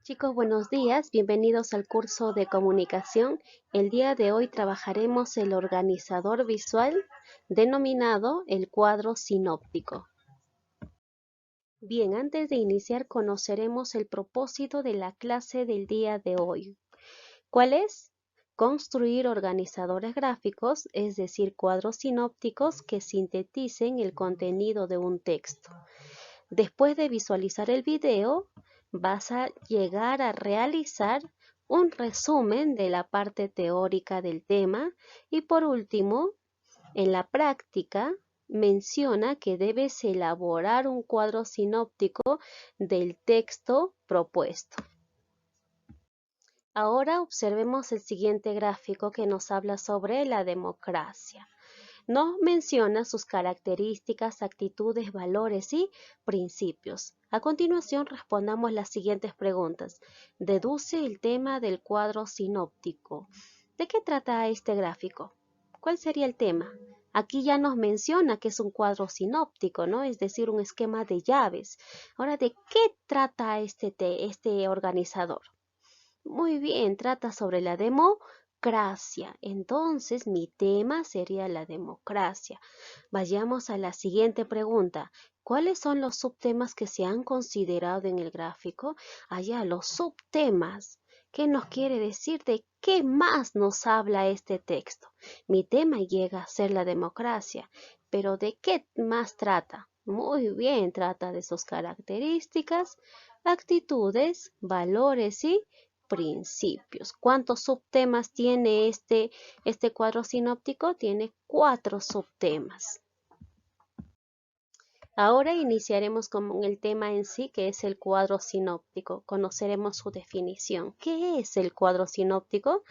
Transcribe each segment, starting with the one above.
Chicos, buenos días, bienvenidos al curso de comunicación. El día de hoy trabajaremos el organizador visual denominado el cuadro sinóptico. Bien, antes de iniciar conoceremos el propósito de la clase del día de hoy. ¿Cuál es? Construir organizadores gráficos, es decir, cuadros sinópticos que sinteticen el contenido de un texto. Después de visualizar el video, vas a llegar a realizar un resumen de la parte teórica del tema y por último, en la práctica, menciona que debes elaborar un cuadro sinóptico del texto propuesto. Ahora observemos el siguiente gráfico que nos habla sobre la democracia. Nos menciona sus características, actitudes, valores y principios. A continuación respondamos las siguientes preguntas. Deduce el tema del cuadro sinóptico. ¿De qué trata este gráfico? ¿Cuál sería el tema? Aquí ya nos menciona que es un cuadro sinóptico, ¿no? Es decir, un esquema de llaves. Ahora, ¿de qué trata este organizador? Muy bien, trata sobre la democracia. Entonces, mi tema sería la democracia. Vayamos a la siguiente pregunta. ¿Cuáles son los subtemas que se han considerado en el gráfico? Allá, los subtemas. ¿Qué nos quiere decir? ¿De qué más nos habla este texto? Mi tema llega a ser la democracia, pero ¿de qué más trata? Muy bien, trata de sus características, actitudes, valores y principios. ¿Cuántos subtemas tiene este cuadro sinóptico? Tiene 4 subtemas. Ahora iniciaremos con el tema en sí, que es el cuadro sinóptico. Conoceremos su definición. ¿Qué es el cuadro sinóptico?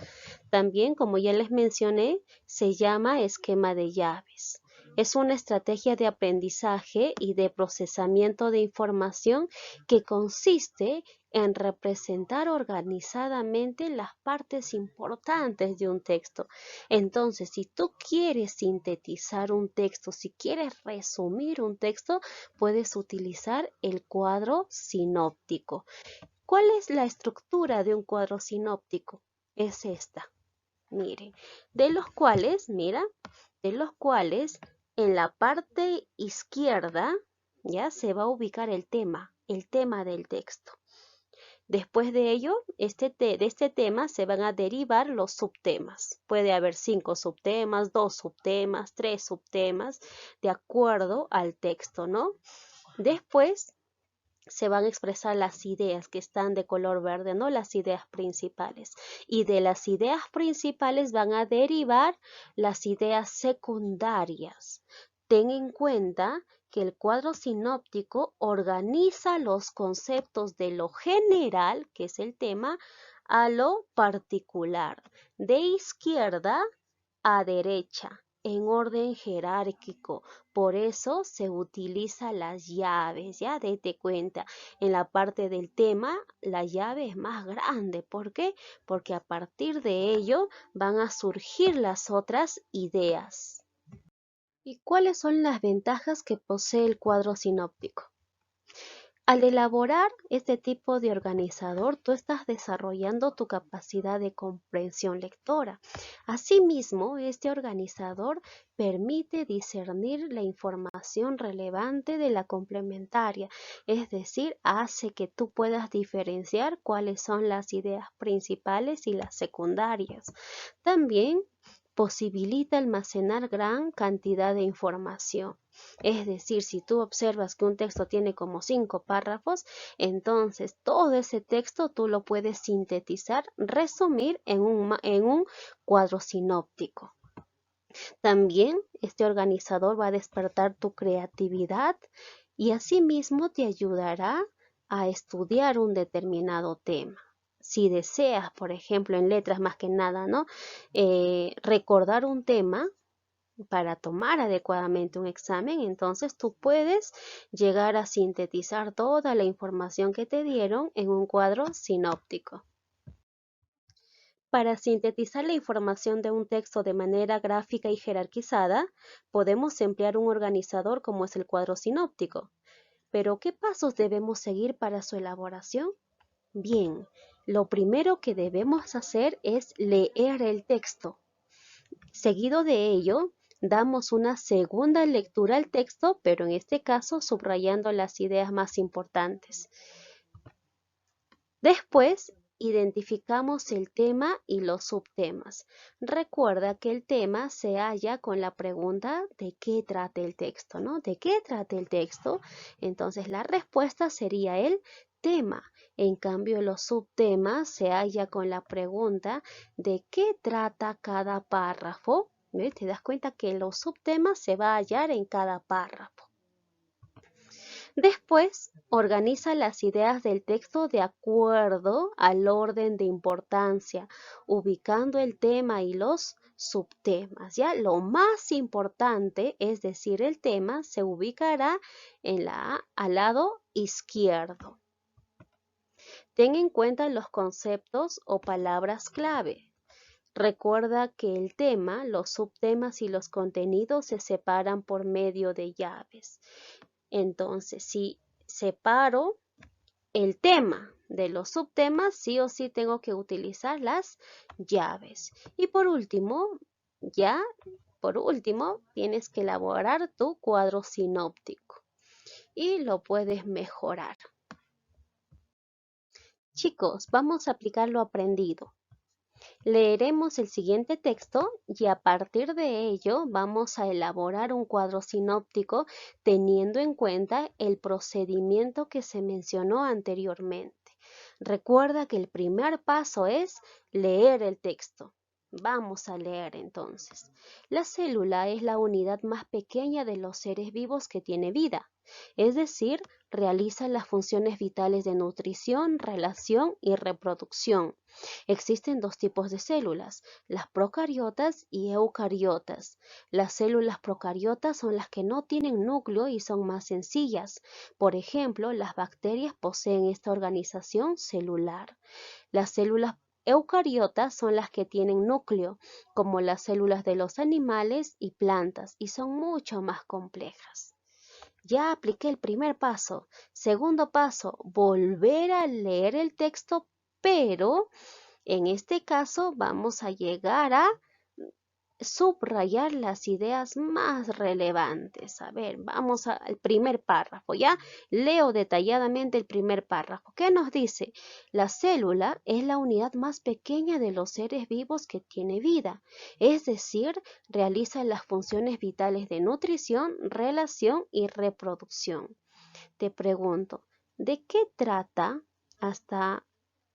También, como ya les mencioné, se llama esquema de llaves. Es una estrategia de aprendizaje y de procesamiento de información que consiste en representar organizadamente las partes importantes de un texto. Entonces, si tú quieres sintetizar un texto, si quieres resumir un texto, puedes utilizar el cuadro sinóptico. ¿Cuál es la estructura de un cuadro sinóptico? Es esta. Miren, de los cuales en la parte izquierda ya se va a ubicar el tema del texto. Después de ello, de este tema se van a derivar los subtemas. Puede haber 5 subtemas, 2 subtemas, 3 subtemas, de acuerdo al texto, ¿no? Después se van a expresar las ideas que están de color verde, ¿no? Las ideas principales. Y de las ideas principales van a derivar las ideas secundarias. Ten en cuenta que el cuadro sinóptico organiza los conceptos de lo general, que es el tema, a lo particular, de izquierda a derecha, en orden jerárquico. Por eso se utiliza las llaves, ya date cuenta. En la parte del tema, la llave es más grande. ¿Por qué? Porque a partir de ello van a surgir las otras ideas. ¿Y cuáles son las ventajas que posee el cuadro sinóptico? Al elaborar este tipo de organizador, tú estás desarrollando tu capacidad de comprensión lectora. Asimismo, este organizador permite discernir la información relevante de la complementaria, es decir, hace que tú puedas diferenciar cuáles son las ideas principales y las secundarias. También posibilita almacenar gran cantidad de información. Es decir, si tú observas que un texto tiene como 5 párrafos, entonces todo ese texto tú lo puedes sintetizar, resumir en un cuadro sinóptico. También este organizador va a despertar tu creatividad y asimismo te ayudará a estudiar un determinado tema. Si deseas, por ejemplo, en letras más que nada, ¿no? Recordar un tema para tomar adecuadamente un examen, entonces tú puedes llegar a sintetizar toda la información que te dieron en un cuadro sinóptico. Para sintetizar la información de un texto de manera gráfica y jerarquizada, podemos emplear un organizador como es el cuadro sinóptico. Pero, ¿qué pasos debemos seguir para su elaboración? Bien, lo primero que debemos hacer es leer el texto. Seguido de ello, damos una segunda lectura al texto, pero en este caso subrayando las ideas más importantes. Después, identificamos el tema y los subtemas. Recuerda que el tema se halla con la pregunta ¿de qué trata el texto? ¿No? ¿De qué trata el texto? Entonces la respuesta sería el tema. En cambio, los subtemas se halla con la pregunta ¿de qué trata cada párrafo? ¿Ves? Te das cuenta que los subtemas se va a hallar en cada párrafo. Después, organiza las ideas del texto de acuerdo al orden de importancia, ubicando el tema y los subtemas. ¿Ya? Lo más importante, es decir, el tema, se ubicará al lado izquierdo. Ten en cuenta los conceptos o palabras clave. Recuerda que el tema, los subtemas y los contenidos se separan por medio de llaves. Entonces, si separo el tema de los subtemas, sí o sí tengo que utilizar las llaves. Y por último, tienes que elaborar tu cuadro sinóptico y lo puedes mejorar. Chicos, vamos a aplicar lo aprendido. Leeremos el siguiente texto y a partir de ello vamos a elaborar un cuadro sinóptico teniendo en cuenta el procedimiento que se mencionó anteriormente. Recuerda que el primer paso es leer el texto. Vamos a leer entonces. La célula es la unidad más pequeña de los seres vivos que tiene vida, es decir, realiza las funciones vitales de nutrición, relación y reproducción. Existen dos tipos de células, las procariotas y eucariotas. Las células procariotas son las que no tienen núcleo y son más sencillas. Por ejemplo, las bacterias poseen esta organización celular. Las células eucariotas son las que tienen núcleo, como las células de los animales y plantas, y son mucho más complejas. Ya apliqué el primer paso. Segundo paso, volver a leer el texto, pero en este caso vamos a llegar a subrayar las ideas más relevantes. A ver, vamos al primer párrafo, ¿ya? Leo detalladamente el primer párrafo. ¿Qué nos dice? La célula es la unidad más pequeña de los seres vivos que tiene vida, es decir, realiza las funciones vitales de nutrición, relación y reproducción. Te pregunto, ¿de qué trata hasta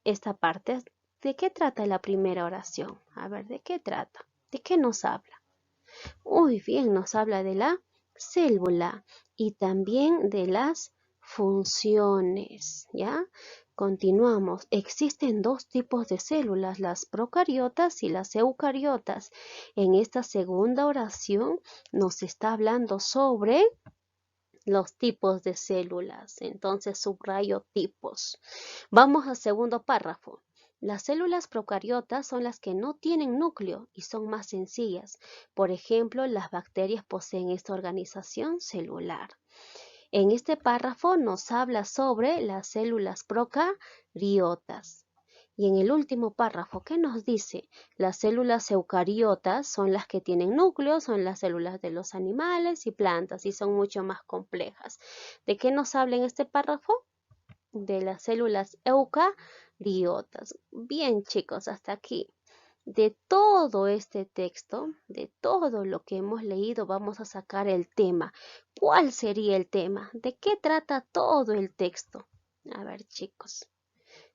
esta parte? ¿De qué trata la primera oración? A ver, ¿de qué trata? ¿De qué nos habla? Muy bien, nos habla de la célula y también de las funciones, ¿ya? Continuamos. Existen dos tipos de células, las procariotas y las eucariotas. En esta segunda oración nos está hablando sobre los tipos de células. Entonces subrayo tipos. Vamos al segundo párrafo. Las células procariotas son las que no tienen núcleo y son más sencillas. Por ejemplo, las bacterias poseen esta organización celular. En este párrafo nos habla sobre las células procariotas. Y en el último párrafo, ¿qué nos dice? Las células eucariotas son las que tienen núcleos, son las células de los animales y plantas y son mucho más complejas. ¿De qué nos habla en este párrafo? De las células eucariotas. Bien, chicos, hasta aquí. De todo este texto, de todo lo que hemos leído, vamos a sacar el tema. ¿Cuál sería el tema? ¿De qué trata todo el texto? A ver, chicos.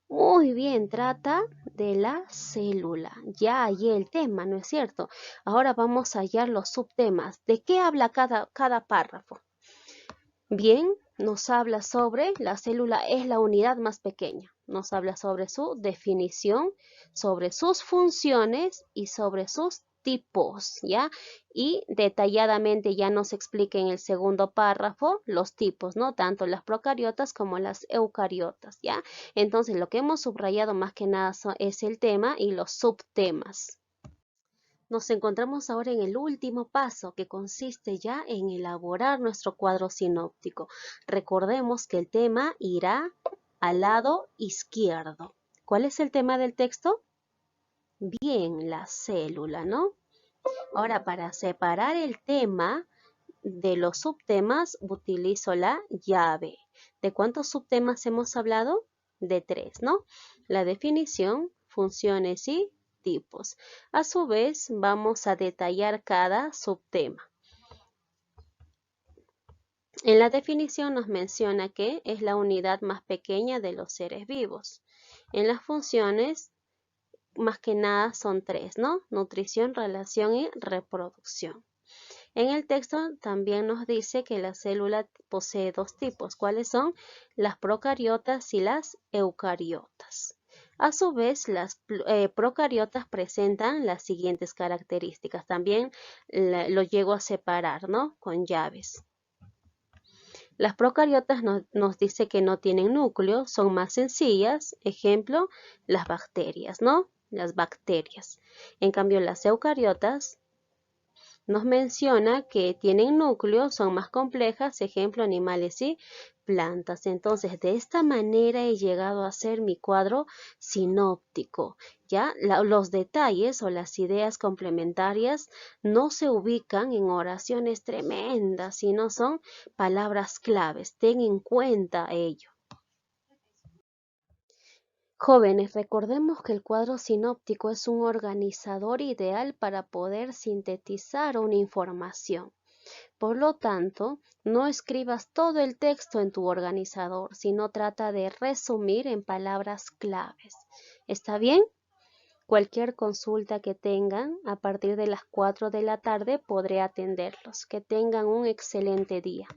Muy bien, trata de la célula. Ya hallé el tema, ¿no es cierto? Ahora vamos a hallar los subtemas. ¿De qué habla cada párrafo? Bien, nos habla sobre la célula es la unidad más pequeña. Nos habla sobre su definición, sobre sus funciones y sobre sus tipos, ¿ya? Y detalladamente ya nos explica en el segundo párrafo los tipos, ¿no? Tanto las procariotas como las eucariotas, ¿ya? Entonces, lo que hemos subrayado más que nada es el tema y los subtemas. Nos encontramos ahora en el último paso, que consiste ya en elaborar nuestro cuadro sinóptico. Recordemos que el tema irá al lado izquierdo. ¿Cuál es el tema del texto? Bien, la célula, ¿no? Ahora, para separar el tema de los subtemas, utilizo la llave. ¿De cuántos subtemas hemos hablado? De 3, ¿no? La definición, funciones y tipos. A su vez, vamos a detallar cada subtema. En la definición nos menciona que es la unidad más pequeña de los seres vivos. En las funciones, más que nada son 3, ¿no? Nutrición, relación y reproducción. En el texto también nos dice que la célula posee 2 tipos. ¿Cuáles son? Las procariotas y las eucariotas. A su vez, las procariotas presentan las siguientes características. También lo llego a separar, ¿no? Con llaves. Las procariotas nos dice que no tienen núcleo, son más sencillas. Ejemplo, las bacterias, ¿no? Las bacterias. En cambio, las eucariotas nos menciona que tienen núcleo, son más complejas, ejemplo, animales y plantas. Entonces, de esta manera he llegado a hacer mi cuadro sinóptico. Ya los detalles o las ideas complementarias no se ubican en oraciones tremendas, sino son palabras claves. Ten en cuenta ello. Jóvenes, recordemos que el cuadro sinóptico es un organizador ideal para poder sintetizar una información. Por lo tanto, no escribas todo el texto en tu organizador, sino trata de resumir en palabras claves. ¿Está bien? Cualquier consulta que tengan, a partir de las 4 de la tarde podré atenderlos. Que tengan un excelente día.